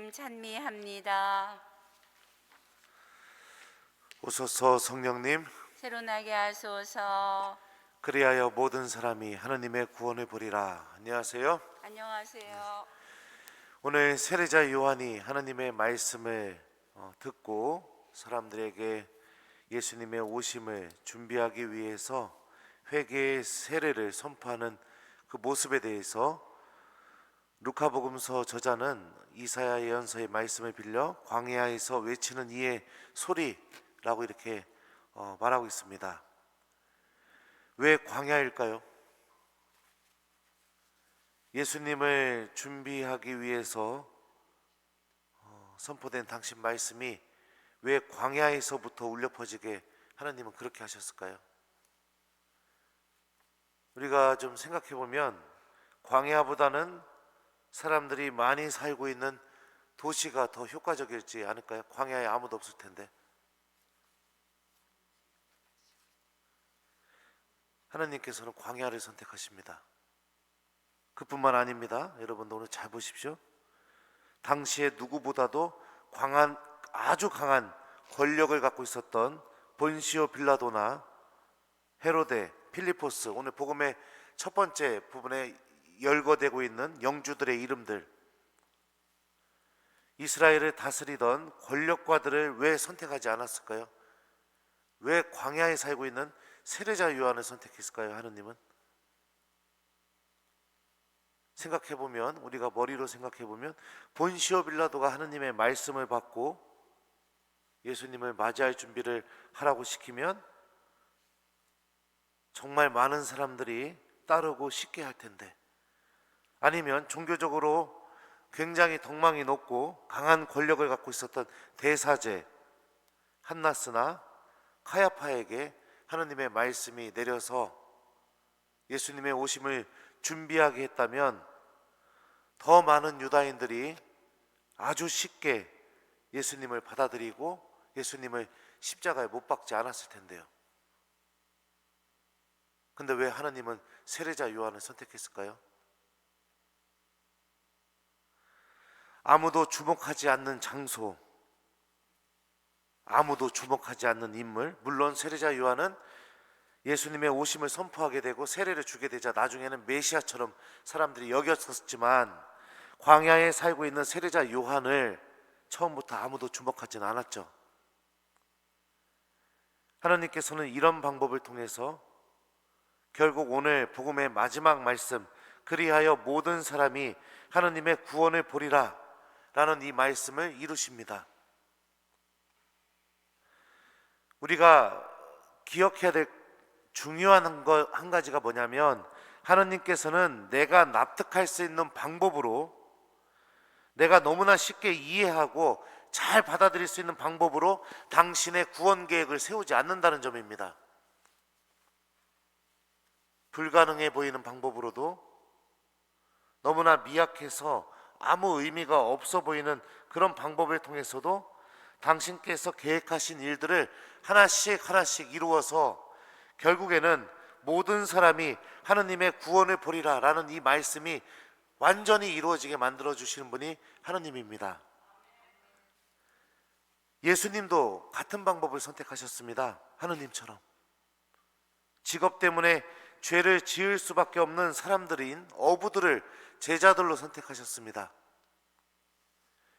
주님 찬미합니다. 오소서 성령님, 새로나게 하소서. 그리하여 모든 사람이 하나님의 구원을 보리라. 안녕하세요. 안녕하세요. 오늘 세례자 요한이 하나님의 말씀을 듣고 사람들에게 예수님의 오심을 준비하기 위해서 회개의 세례를 선포하는 그 모습에 대해서 루카복음서 저자는 이사야 예언서의 말씀을 빌려 광야에서 외치는 이의 소리라고 이렇게 말하고 있습니다. 왜 광야일까요? 예수님을 준비하기 위해서 선포된 당신 말씀이 왜 광야에서부터 울려 퍼지게 하나님은 그렇게 하셨을까요? 우리가 좀 생각해 보면 광야보다는 사람들이 많이 살고 있는 도시가 더 효과적이지 않을까요? 광야에 아무도 없을 텐데. 하나님께서는 광야를 선택하십니다. 그뿐만 아닙니다. 여러분도 오늘 잘 보십시오. 당시에 누구보다도 아주 강한 권력을 갖고 있었던 본시오 빌라도나 헤로데, 필리포스, 오늘 복음의 첫 번째 부분에 열거되고 있는 영주들의 이름들, 이스라엘을 다스리던 권력가들을 왜 선택하지 않았을까요? 왜 광야에 살고 있는 세례자 요한을 선택했을까요? 하느님은 생각해보면, 우리가 머리로 생각해보면 본시오 빌라도가 하느님의 말씀을 받고 예수님을 맞이할 준비를 하라고 시키면 정말 많은 사람들이 따르고 쉽게 할 텐데, 아니면 종교적으로 굉장히 덕망이 높고 강한 권력을 갖고 있었던 대사제 한나스나 카야파에게 하느님의 말씀이 내려서 예수님의 오심을 준비하게 했다면 더 많은 유다인들이 아주 쉽게 예수님을 받아들이고 예수님을 십자가에 못 박지 않았을 텐데요. 근데 왜 하나님은 세례자 요한을 선택했을까요? 아무도 주목하지 않는 장소, 아무도 주목하지 않는 인물, 물론 세례자 요한은 예수님의 오심을 선포하게 되고 세례를 주게 되자 나중에는 메시아처럼 사람들이 여겼었지만 광야에 살고 있는 세례자 요한을 처음부터 아무도 주목하지는 않았죠. 하나님께서는 이런 방법을 통해서 결국 오늘 복음의 마지막 말씀, 그리하여 모든 사람이 하나님의 구원을 보리라 라는 이 말씀을 이루십니다. 우리가 기억해야 될 중요한 것 한 가지가 뭐냐면, 하나님께서는 내가 납득할 수 있는 방법으로, 내가 너무나 쉽게 이해하고 잘 받아들일 수 있는 방법으로 당신의 구원 계획을 세우지 않는다는 점입니다. 불가능해 보이는 방법으로도, 너무나 미약해서 아무 의미가 없어 보이는 그런 방법을 통해서도 당신께서 계획하신 일들을 하나씩 이루어서 결국에는 모든 사람이 하느님의 구원을 보리라 라는 이 말씀이 완전히 이루어지게 만들어 주시는 분이 하느님입니다. 예수님도 같은 방법을 선택하셨습니다. 하느님처럼 직업 때문에 죄를 지을 수밖에 없는 사람들인 어부들을 제자들로 선택하셨습니다.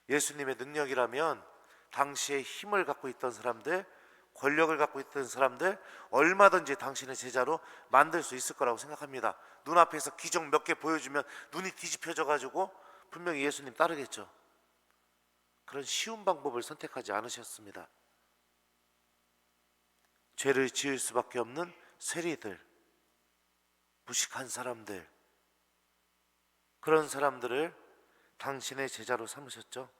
예수님의 능력이라면 당시에 힘을 갖고 있던 사람들, 권력을 갖고 있던 사람들 얼마든지 당신의 제자로 만들 수 있을 거라고 생각합니다. 눈앞에서 기적 몇 개 보여주면 눈이 뒤집혀져 가지고 분명히 예수님 따르겠죠. 그런 쉬운 방법을 선택하지 않으셨습니다. 죄를 지을 수밖에 없는 세리들, 무식한 사람들, 그런 사람들을 당신의 제자로 삼으셨죠.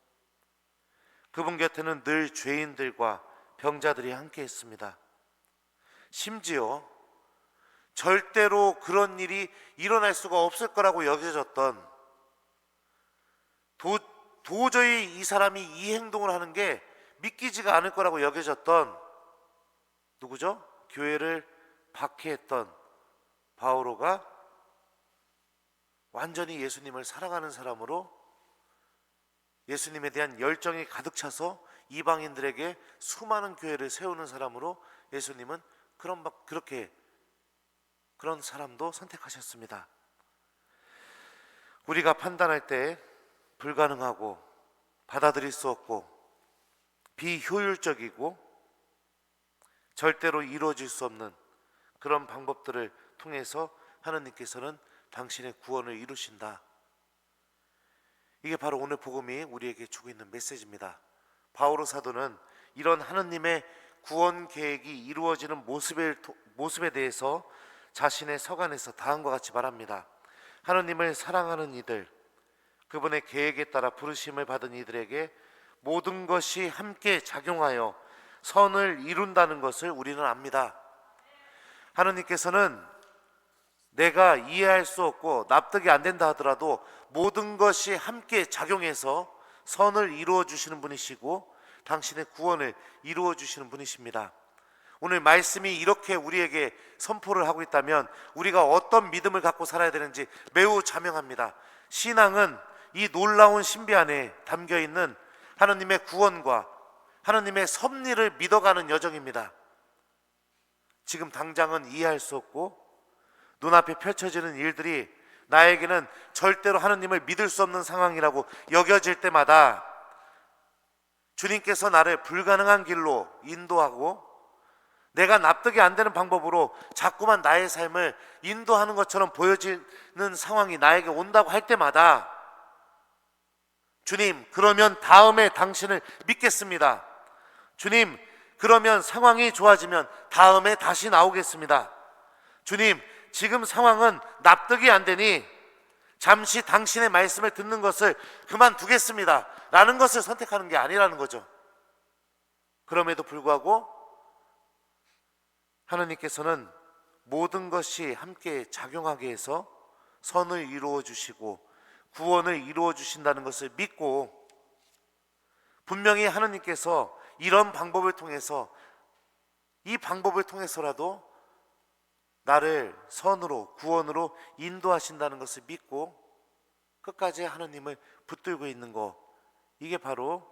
그분 곁에는 늘 죄인들과 병자들이 함께 했습니다. 심지어 절대로 그런 일이 일어날 수가 없을 거라고 여겨졌던, 도저히 이 사람이 이 행동을 하는 게 믿기지가 않을 거라고 여겨졌던 누구죠? 교회를 박해했던 바오로가 완전히 예수님을 사랑하는 사람으로 예수님에 대한 열정이 가득 차서 이방인들에게 수많은 교회를 세우는 사람으로 예수님은 그런 사람도 선택하셨습니다. 우리가 판단할 때 불가능하고 받아들일 수 없고 비효율적이고 절대로 이루어질 수 없는 그런 방법들을 통해서 하나님께서는 당신의 구원을 이루신다. 이게 바로 오늘 복음이 우리에게 주고 있는 메시지입니다. 바오로 사도는 이런 하나님의 구원 계획이 이루어지는 모습에 대해서 자신의 서간에서 다음과 같이 말합니다. 하나님을 사랑하는 이들, 그분의 계획에 따라 부르심을 받은 이들에게 모든 것이 함께 작용하여 선을 이룬다는 것을 우리는 압니다. 하나님께서는 내가 이해할 수 없고 납득이 안 된다 하더라도 모든 것이 함께 작용해서 선을 이루어 주시는 분이시고 당신의 구원을 이루어 주시는 분이십니다. 오늘 말씀이 이렇게 우리에게 선포를 하고 있다면 우리가 어떤 믿음을 갖고 살아야 되는지 매우 자명합니다. 신앙은 이 놀라운 신비 안에 담겨 있는 하나님의 구원과 하나님의 섭리를 믿어가는 여정입니다. 지금 당장은 이해할 수 없고 눈앞에 펼쳐지는 일들이 나에게는 절대로 하나님을 믿을 수 없는 상황이라고 여겨질 때마다 주님께서 나를 불가능한 길로 인도하고 내가 납득이 안 되는 방법으로 자꾸만 나의 삶을 인도하는 것처럼 보여지는 상황이 나에게 온다고 할 때마다 주님, 그러면 다음에 당신을 믿겠습니다. 주님, 그러면 상황이 좋아지면 다음에 다시 나오겠습니다. 주님, 지금 상황은 납득이 안 되니 잠시 당신의 말씀을 듣는 것을 그만두겠습니다 라는 것을 선택하는 게 아니라는 거죠. 그럼에도 불구하고 하나님께서는 모든 것이 함께 작용하게 해서 선을 이루어 주시고 구원을 이루어 주신다는 것을 믿고, 분명히 하나님께서 이런 방법을 통해서, 이 방법을 통해서라도 나를 선으로 구원으로 인도하신다는 것을 믿고 끝까지 하나님을 붙들고 있는 것, 이게 바로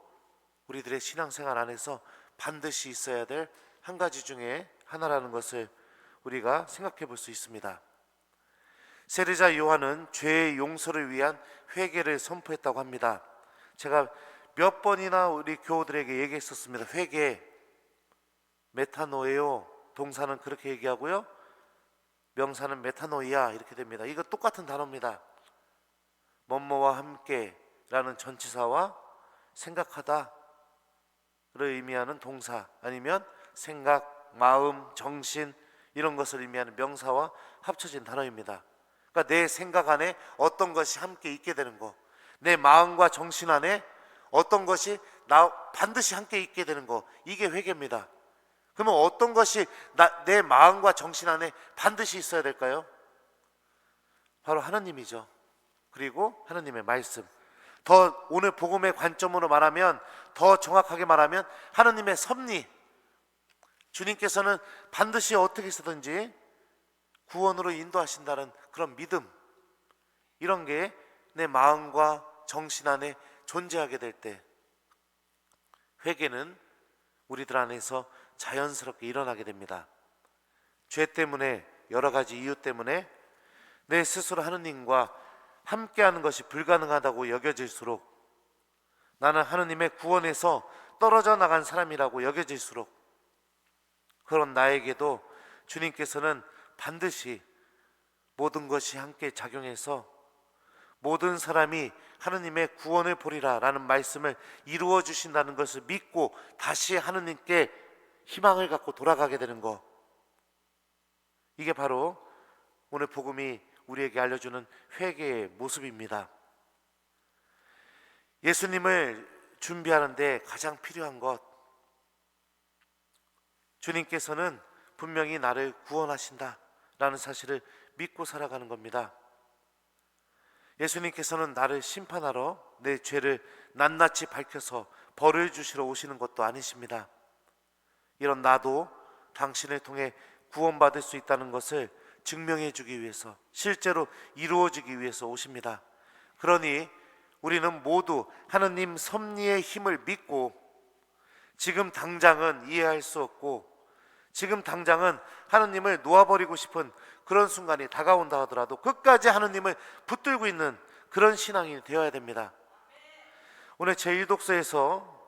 우리들의 신앙생활 안에서 반드시 있어야 될 한 가지 중에 하나라는 것을 우리가 생각해 볼 수 있습니다. 세례자 요한은 죄의 용서를 위한 회개를 선포했다고 합니다. 제가 몇 번이나 우리 교우들에게 얘기했었습니다. 회개, 메타노에요, 동사는 그렇게 얘기하고요, 명사는 메타노이아 이렇게 됩니다. 이거 똑같은 단어입니다. 뭐뭐와 함께라는 전치사와 생각하다를 의미하는 동사, 아니면 생각, 마음, 정신 이런 것을 의미하는 명사와 합쳐진 단어입니다. 그러니까 내 생각 안에 어떤 것이 함께 있게 되는 거, 내 마음과 정신 안에 어떤 것이 반드시 함께 있게 되는 거, 이게 회개입니다. 그러면 어떤 것이 내 마음과 정신 안에 반드시 있어야 될까요? 바로 하나님이죠. 그리고 하나님의 말씀. 더 오늘 복음의 관점으로 말하면, 더 정확하게 말하면 하나님의 섭리. 주님께서는 반드시 어떻게 해서든지 구원으로 인도하신다는 그런 믿음, 이런 게 내 마음과 정신 안에 존재하게 될 때 회개는 우리들 안에서 자연스럽게 일어나게 됩니다. 죄 때문에, 여러 가지 이유 때문에 내 스스로 하느님과 함께하는 것이 불가능하다고 여겨질수록, 나는 하느님의 구원에서 떨어져 나간 사람이라고 여겨질수록, 그런 나에게도 주님께서는 반드시 모든 것이 함께 작용해서 모든 사람이 하느님의 구원을 보리라 라는 말씀을 이루어 주신다는 것을 믿고 다시 하느님께 희망을 갖고 돌아가게 되는 것, 이게 바로 오늘 복음이 우리에게 알려주는 회개의 모습입니다. 예수님을 준비하는데 가장 필요한 것, 주님께서는 분명히 나를 구원하신다 라는 사실을 믿고 살아가는 겁니다. 예수님께서는 나를 심판하러 내 죄를 낱낱이 밝혀서 벌을 주시러 오시는 것도 아니십니다. 이런 나도 당신을 통해 구원받을 수 있다는 것을 증명해 주기 위해서, 실제로 이루어지기 위해서 오십니다. 그러니 우리는 모두 하느님 섭리의 힘을 믿고 지금 당장은 이해할 수 없고 지금 당장은 하느님을 놓아버리고 싶은 그런 순간이 다가온다 하더라도 끝까지 하느님을 붙들고 있는 그런 신앙이 되어야 됩니다. 오늘 제1독서에서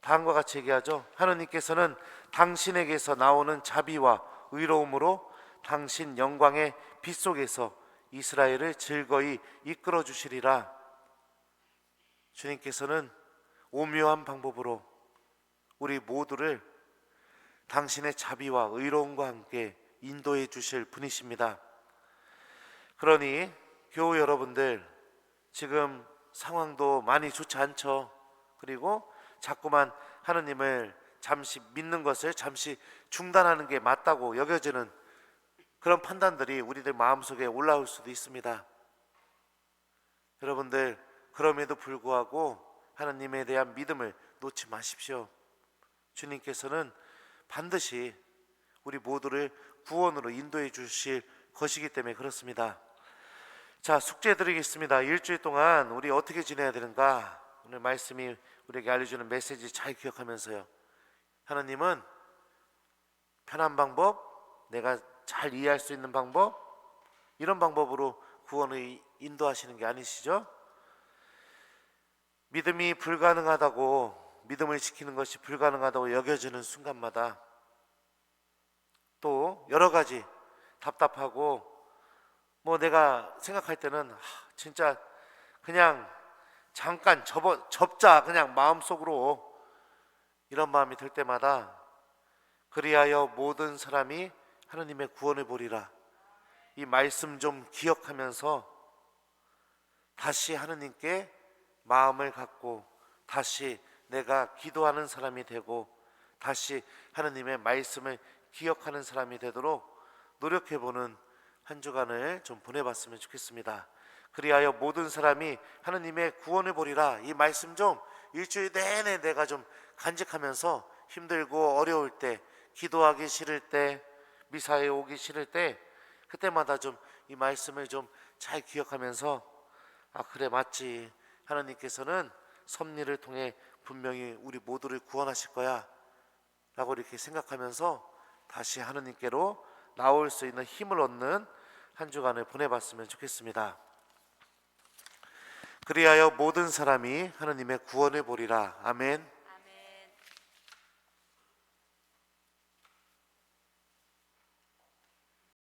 다음과 같이 얘기하죠. 하느님께서는 당신에게서 나오는 자비와 의로움으로 당신 영광의 빛 속에서 이스라엘을 즐거이 이끌어 주시리라. 주님께서는 오묘한 방법으로 우리 모두를 당신의 자비와 의로움과 함께 인도해 주실 분이십니다. 그러니 교우 여러분들, 지금 상황도 많이 좋지 않죠. 그리고 자꾸만 하느님을 잠시 믿는 것을 잠시 중단하는 게 맞다고 여겨지는 그런 판단들이 우리들 마음속에 올라올 수도 있습니다. 여러분들, 그럼에도 불구하고 하느님에 대한 믿음을 놓지 마십시오. 주님께서는 반드시 우리 모두를 구원으로 인도해 주실 것이기 때문에 그렇습니다. 자, 숙제 드리겠습니다. 일주일 동안 우리 어떻게 지내야 되는가? 오늘 말씀이 우리에게 알려주는 메시지 잘 기억하면서요, 하나님은 편한 방법, 내가 잘 이해할 수 있는 방법, 이런 방법으로 구원을 인도하시는 게 아니시죠? 믿음이 불가능하다고, 믿음을 지키는 것이 불가능하다고 여겨지는 순간마다 또 여러 가지 답답하고 뭐 내가 생각할 때는 진짜 그냥 잠깐 접자 그냥 마음속으로, 이런 마음이 들 때마다 그리하여 모든 사람이 하느님의 구원을 보리라, 이 말씀 좀 기억하면서 다시 하느님께 마음을 갖고 다시 내가 기도하는 사람이 되고 다시 하느님의 말씀을 기억하는 사람이 되도록 노력해보는 한 주간을 좀 보내봤으면 좋겠습니다. 그리하여 모든 사람이 하느님의 구원을 보리라, 이 말씀 좀 일주일 내내 내가 좀 간직하면서 힘들고 어려울 때, 기도하기 싫을 때, 미사에 오기 싫을 때, 그때마다 좀 이 말씀을 좀 잘 기억하면서 그래 맞지, 하나님께서는 섭리를 통해 분명히 우리 모두를 구원하실 거야 라고 이렇게 생각하면서 다시 하느님께로 나올 수 있는 힘을 얻는 한 주간을 보내봤으면 좋겠습니다. 그리하여 모든 사람이 하느님의 구원을 보리라. 아멘.